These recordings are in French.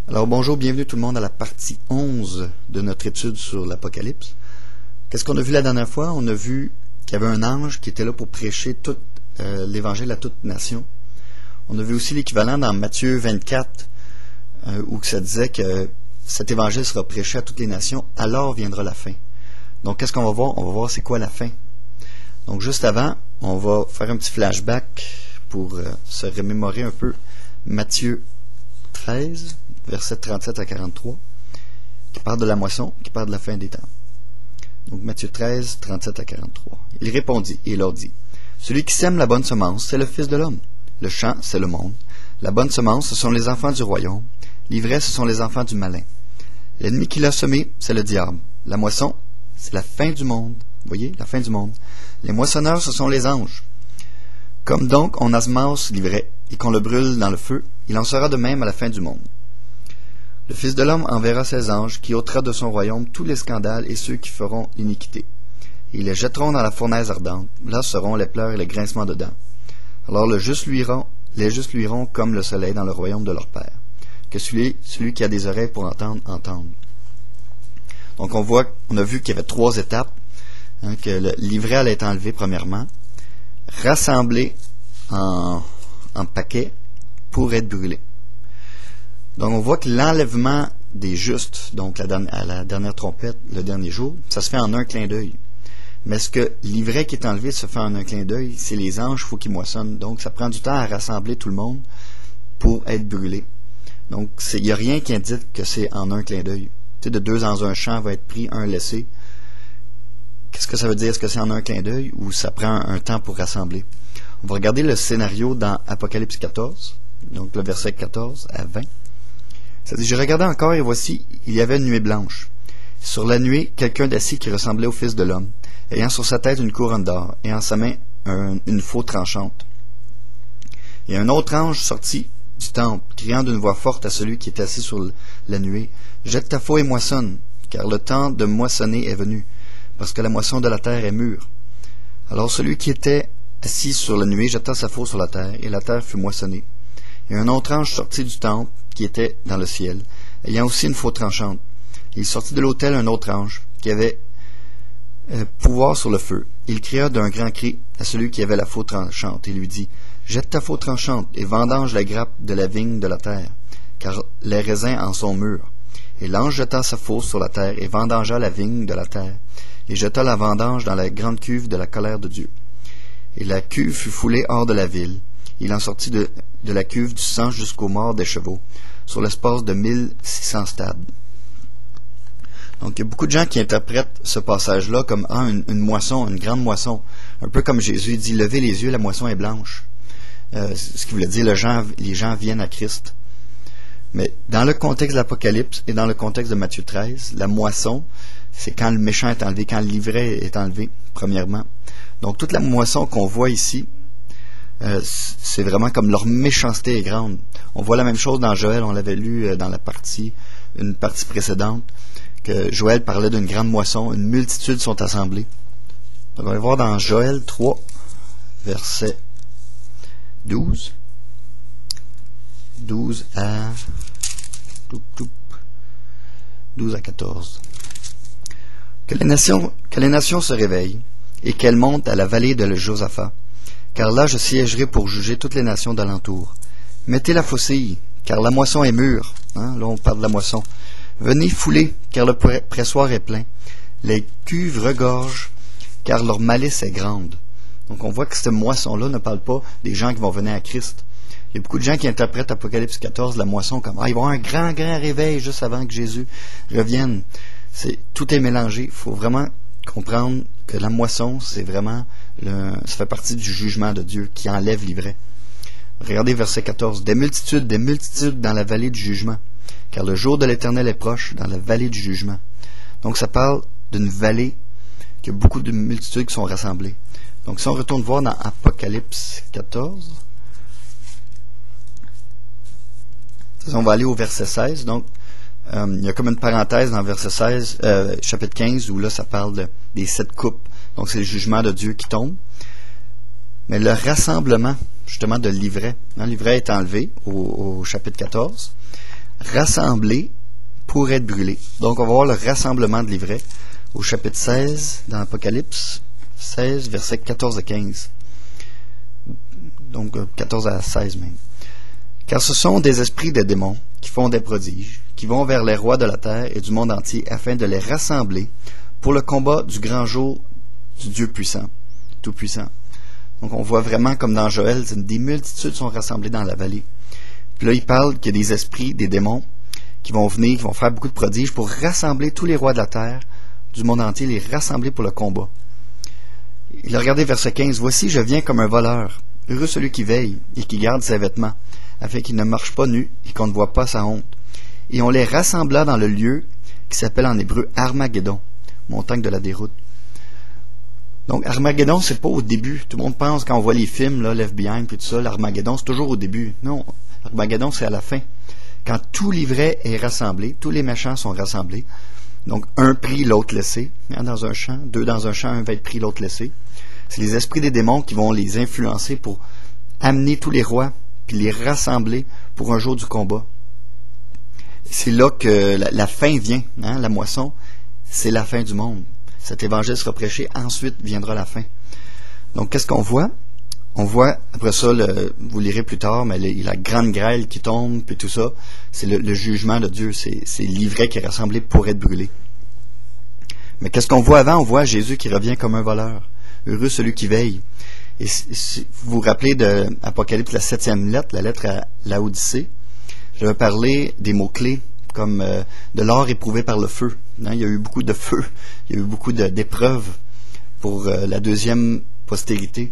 Alors bonjour, bienvenue tout le monde à la partie 11 de notre étude sur l'Apocalypse. Qu'est-ce qu'on a vu la dernière fois? On a vu qu'il y avait un ange qui était là pour prêcher tout l'Évangile à toute nation. On a vu aussi l'équivalent dans Matthieu 24, où ça disait que cet Évangile sera prêché à toutes les nations, alors viendra la fin. Donc qu'est-ce qu'on va voir? On va voir c'est quoi la fin. Donc juste avant, on va faire un petit flashback pour se remémorer un peu Matthieu 13, versets 37 à 43, qui parle de la moisson, qui parle de la fin des temps. Donc Matthieu 13, 37 à 43. Il répondit et leur dit: Celui qui sème la bonne semence, c'est le Fils de l'homme. Le champ, c'est le monde. La bonne semence, ce sont les enfants du royaume. L'ivraie, ce sont les enfants du malin. L'ennemi qui l'a semé, c'est le diable. La moisson, c'est la fin du monde. Vous voyez, la fin du monde. Les moissonneurs, ce sont les anges. Comme donc on asmasse l'ivraie et qu'on le brûle dans le feu, il en sera de même à la fin du monde. Le Fils de l'homme enverra ses anges qui ôtera de son royaume tous les scandales et ceux qui feront l'iniquité. Et ils les jetteront dans la fournaise ardente. Là seront les pleurs et les grincements de dents. Alors les justes luiront comme le soleil dans le royaume de leur Père. Que celui qui a des oreilles pour entendre, entende. Donc on a vu qu'il y avait 3 étapes. Que l'ivraie allait être enlevé premièrement, rassemblé en paquets pour être brûlé. Donc on voit que l'enlèvement des justes, donc à la dernière trompette, le dernier jour, ça se fait en un clin d'œil. Mais ce que l'ivraie qui est enlevé se fait en un clin d'œil, c'est les anges, il faut qu'ils moissonnent. Donc ça prend du temps à rassembler tout le monde pour être brûlé. Donc il n'y a rien qui indique que c'est en un clin d'œil. Tu sais, de 2 dans un champ va être pris, un laissé. Qu'est-ce que ça veut dire? Est-ce que c'est en un clin d'œil ou ça prend un temps pour rassembler? On va regarder le scénario dans Apocalypse 14, donc le verset 14 à 20. Ça dit: Je regardais encore et voici, il y avait une nuée blanche. Sur la nuée, quelqu'un d'assis qui ressemblait au Fils de l'homme, ayant sur sa tête une couronne d'or et en sa main une faux tranchante. Et un autre ange sortit du temple, criant d'une voix forte à celui qui était assis sur la nuée: Jette ta faux et moissonne, car le temps de moissonner est venu, parce que la moisson de la terre est mûre. Alors celui qui était assis sur la nuée jeta sa faux sur la terre, et la terre fut moissonnée. Et un autre ange sortit du temple, qui était dans le ciel, ayant aussi une faux tranchante. Il sortit de l'autel un autre ange, qui avait pouvoir sur le feu. Il cria d'un grand cri à celui qui avait la faux tranchante, et lui dit: Jette ta faux tranchante, et vendange la grappe de la vigne de la terre, car les raisins en sont mûrs. Et l'ange jeta sa faux sur la terre, et vendangea la vigne de la terre, et jeta la vendange dans la grande cuve de la colère de Dieu. Et la cuve fut foulée hors de la ville. Il en sortit de la cuve du sang jusqu'aux morts des chevaux, sur l'espace de 1600 stades. Donc il y a beaucoup de gens qui interprètent ce passage-là comme une moisson, une grande moisson. Un peu comme Jésus dit: Levez les yeux, la moisson est blanche. Ce qui voulait dire les gens viennent à Christ. Mais dans le contexte de l'Apocalypse et dans le contexte de Matthieu 13, la moisson, c'est quand le méchant est enlevé, quand l'ivraie est enlevé, premièrement. Donc toute la moisson qu'on voit ici, c'est vraiment comme leur méchanceté est grande. On voit la même chose dans Joël, on l'avait lu dans une partie précédente, que Joël parlait d'une grande moisson, une multitude sont assemblées. Donc on va voir dans Joël 3, verset 12 à 14. Que les nations se réveillent et qu'elles montent à la vallée de Josaphat, car là je siégerai pour juger toutes les nations d'alentour. Mettez la faucille, car la moisson est mûre. Là on parle de la moisson. Venez fouler, car le pressoir est plein. Les cuves regorgent, car leur malice est grande. Donc on voit que cette moisson-là ne parle pas des gens qui vont venir à Christ. Il y a beaucoup de gens qui interprètent Apocalypse 14, la moisson, comme il va y avoir un grand réveil juste avant que Jésus revienne. Tout est mélangé. Il faut vraiment comprendre que la moisson, c'est vraiment ça fait partie du jugement de Dieu qui enlève l'ivraie. Regardez verset 14. Des multitudes dans la vallée du jugement, car le jour de l'Éternel est proche dans la vallée du jugement. Donc ça parle d'une vallée qui a beaucoup de multitudes qui sont rassemblées. Donc si on retourne voir dans Apocalypse 14, on va aller au verset 16. Donc il y a comme une parenthèse dans verset 16, chapitre 15, où là ça parle des 7 coupes. Donc c'est le jugement de Dieu qui tombe. Mais le rassemblement, justement, de l'ivraie. L'ivraie est enlevé au chapitre 14. rassemblés pour être brûlés. Donc, on va voir le rassemblement de l'ivraie au chapitre 16 dans l'Apocalypse, 16, versets 14 à 15. Donc, 14 à 16 même. Car ce sont des esprits de démons qui font des prodiges, qui vont vers les rois de la terre et du monde entier afin de les rassembler pour le combat du grand jour du Dieu puissant, tout-puissant. Donc, on voit vraiment comme dans Joël, des multitudes sont rassemblées dans la vallée. Puis là, il parle qu'il y a des esprits, des démons, qui vont venir, qui vont faire beaucoup de prodiges pour rassembler tous les rois de la terre, du monde entier, les rassembler pour le combat. Il a regardé verset 15. « Voici, je viens comme un voleur. Heureux celui qui veille et qui garde ses vêtements, afin qu'il ne marche pas nu et qu'on ne voit pas sa honte. Et on les rassembla dans le lieu qui s'appelle en hébreu Armageddon, montagne de la déroute. » Donc, Armageddon, c'est pas au début. Tout le monde pense, quand on voit les films, là, Left Behind, puis tout ça, l'Armageddon, c'est toujours au début. Non, Armageddon, c'est à la fin. Quand tout l'ivraie est rassemblé, tous les méchants sont rassemblés. Donc, un pris, l'autre laissé, hein, dans un champ. Deux dans un champ, un va être pris, l'autre laissé. C'est les esprits des démons qui vont les influencer pour amener tous les rois, puis les rassembler pour un jour du combat. C'est là que la fin vient, hein, la moisson, c'est la fin du monde. Cet évangile sera prêché, ensuite viendra la fin. Donc, qu'est-ce qu'on voit? On voit, après ça, vous lirez plus tard, mais la grande grêle qui tombe, puis tout ça, c'est le jugement de Dieu. C'est l'ivraie qui est rassemblée pour être brûlée. Mais qu'est-ce qu'on voit avant? On voit Jésus qui revient comme un voleur. Heureux celui qui veille. Et si vous vous rappelez de Apocalypse, la 7e lettre, la lettre à Laodicée, je vais parler des mots-clés, comme de l'or éprouvé par le feu. Hein, il y a eu beaucoup de feu, il y a eu beaucoup d'épreuves pour la deuxième postérité.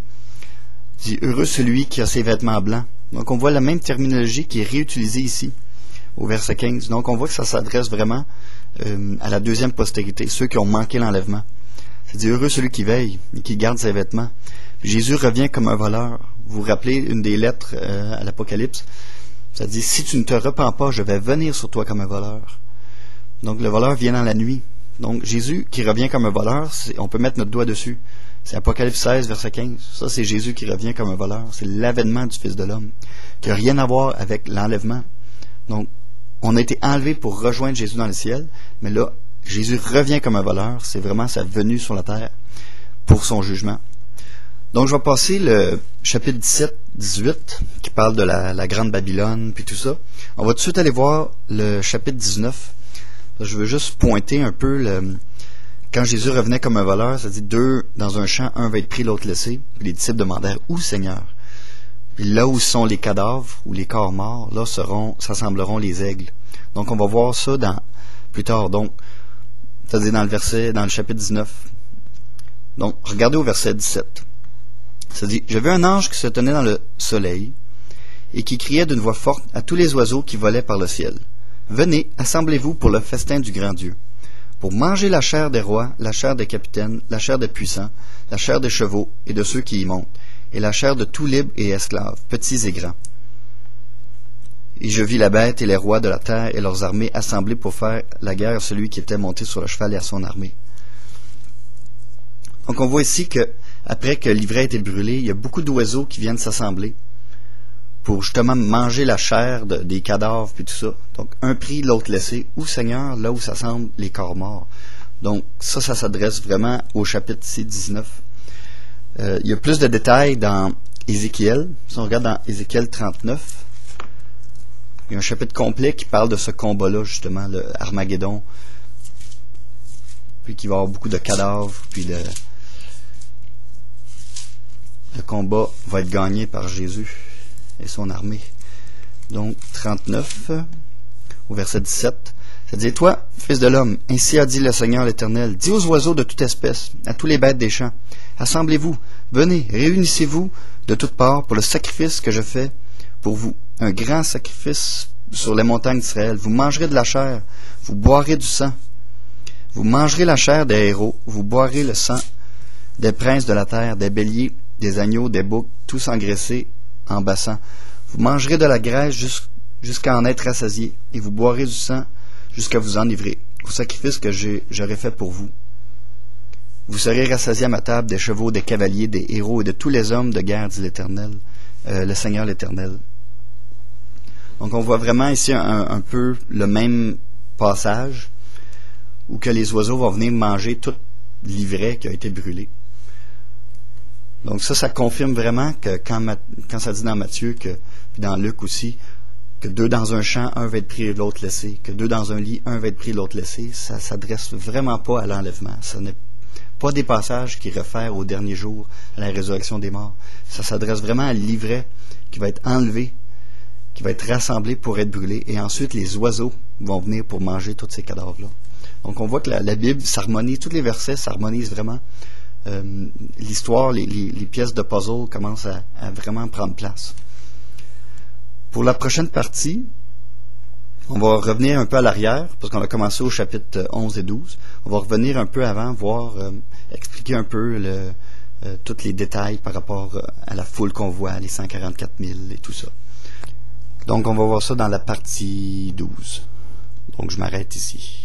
Il dit, heureux celui qui a ses vêtements blancs. Donc on voit la même terminologie qui est réutilisée ici, au verset 15. Donc on voit que ça s'adresse vraiment à la deuxième postérité, ceux qui ont manqué l'enlèvement. C'est dit, heureux celui qui veille et qui garde ses vêtements. Puis Jésus revient comme un voleur. Vous vous rappelez une des lettres à l'Apocalypse? Ça dit, si tu ne te repens pas, je vais venir sur toi comme un voleur. Donc le voleur vient dans la nuit. Donc Jésus qui revient comme un voleur, on peut mettre notre doigt dessus. C'est Apocalypse 16, verset 15. Ça, c'est Jésus qui revient comme un voleur. C'est l'avènement du Fils de l'homme, qui n'a rien à voir avec l'enlèvement. Donc, on a été enlevé pour rejoindre Jésus dans le ciel, mais là, Jésus revient comme un voleur. C'est vraiment sa venue sur la terre pour son jugement. Donc, je vais passer le chapitre 17, 18, qui parle de la Grande Babylone, puis tout ça. On va tout de suite aller voir le chapitre 19. Je veux juste pointer un peu quand Jésus revenait comme un voleur, ça dit deux dans un champ, un va être pris, l'autre laissé. Puis les disciples demandèrent, où Seigneur? Puis là où sont les cadavres ou les corps morts, là s'assembleront les aigles. Donc on va voir ça plus tard. Donc, c'est-à-dire dans le chapitre 19. Donc, regardez au verset 17. Ça dit, je vis un ange qui se tenait dans le soleil et qui criait d'une voix forte à tous les oiseaux qui volaient par le ciel. Venez, assemblez-vous pour le festin du grand Dieu, pour manger la chair des rois, la chair des capitaines, la chair des puissants, la chair des chevaux et de ceux qui y montent, et la chair de tout libres et esclaves, petits et grands. Et je vis la bête et les rois de la terre et leurs armées assemblés pour faire la guerre à celui qui était monté sur le cheval et à son armée. Donc on voit ici que après que l'ivraie a été brûlée, il y a beaucoup d'oiseaux qui viennent s'assembler pour justement manger la chair des cadavres puis tout ça. Donc un pris, l'autre laissé. Où Seigneur, là où s'assemblent les corps morts. Donc ça s'adresse vraiment au chapitre 19. Il y a plus de détails dans Ézéchiel. Si on regarde dans Ézéchiel 39, il y a un chapitre complet qui parle de ce combat-là, justement, le Armageddon. Puis qu'il va y avoir beaucoup de cadavres, puis le combat va être gagné par Jésus et son armée. Donc, 39, au verset 17, ça dit, toi, fils de l'homme, ainsi a dit le Seigneur l'Éternel, dis aux oiseaux de toute espèce, à tous les bêtes des champs, assemblez-vous, venez, réunissez-vous de toutes parts pour le sacrifice que je fais pour vous, un grand sacrifice sur les montagnes d'Israël. Vous mangerez de la chair, vous boirez du sang. Vous mangerez la chair des héros, vous boirez le sang des princes de la terre, des béliers, des agneaux, des boucs, tous engraissés en bassin. Vous mangerez de la graisse jusqu'à en être rassasiés, et vous boirez du sang jusqu'à vous enivrer, au sacrifice que j'aurai fait pour vous. Vous serez rassasiés à ma table des chevaux, des cavaliers, des héros et de tous les hommes de guerre, dit l'Éternel, le Seigneur l'Éternel. Donc on voit vraiment ici un peu le même passage où que les oiseaux vont venir manger tout l'ivraie qui a été brûlé. Donc ça confirme vraiment que quand ça dit dans Matthieu, puis dans Luc aussi, que 2 dans un champ, un va être pris et l'autre laissé, que 2 dans un lit, un va être pris et l'autre laissé, ça s'adresse vraiment pas à l'enlèvement. Ce n'est pas des passages qui réfèrent au dernier jour, à la résurrection des morts. Ça s'adresse vraiment à l'ivraie qui va être enlevé, qui va être rassemblé pour être brûlé, et ensuite les oiseaux vont venir pour manger tous ces cadavres-là. Donc on voit que la Bible s'harmonise, tous les versets s'harmonisent vraiment. L'histoire, les pièces de puzzle commencent à vraiment prendre place. Pour la prochaine partie, on va revenir un peu à l'arrière, parce qu'on a commencé au chapitre 11 et 12. On va revenir un peu avant, expliquer un peu tous les détails par rapport à la foule qu'on voit, les 144 000 et tout ça. Donc on va voir ça dans la partie 12. Donc je m'arrête ici.